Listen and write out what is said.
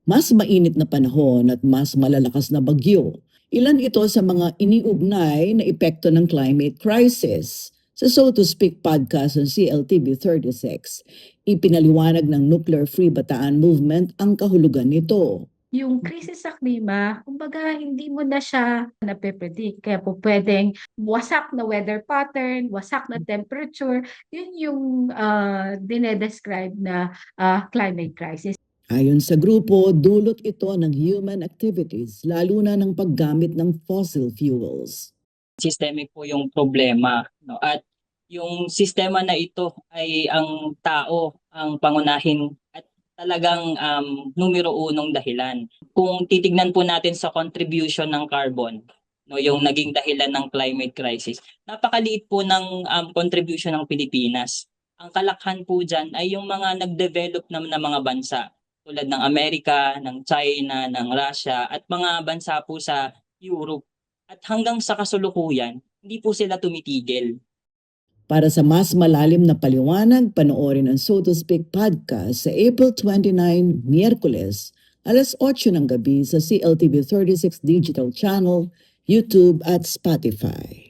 Mas mainit na panahon at mas malalakas na bagyo. Ilan ito sa mga iniugnay na epekto ng climate crisis. Sa So to Speak podcast ng CLTV 36, ipinaliwanag ng Nuclear Free Bataan Movement ang kahulugan nito. Yung krisis sa klima, kumbaga hindi mo na siya nape-predict. Kaya po pwedeng wasak na weather pattern, wasak na temperature, yun yung dinedescribe na climate crisis. Ayon sa grupo, dulot ito ng human activities, lalo na ng paggamit ng fossil fuels. Systemic po yung problema, no? At yung sistema na ito ay ang tao ang pangunahin at talagang numero unong dahilan. Kung titignan po natin sa contribution ng carbon, no, yung naging dahilan ng climate crisis, napakaliit po ng contribution ng Pilipinas. Ang kalakhan po dyan ay yung mga nag-develop na mga bansa tulad ng Amerika, ng China, ng Russia at mga bansa po sa Europe. At hanggang sa kasulukuyan, hindi po sila tumitigil. Para sa mas malalim na paliwanag, panoorin ang So to Speak podcast sa April 29, Miyerkules, alas 8 ng gabi sa CLTV 36 Digital Channel, YouTube at Spotify.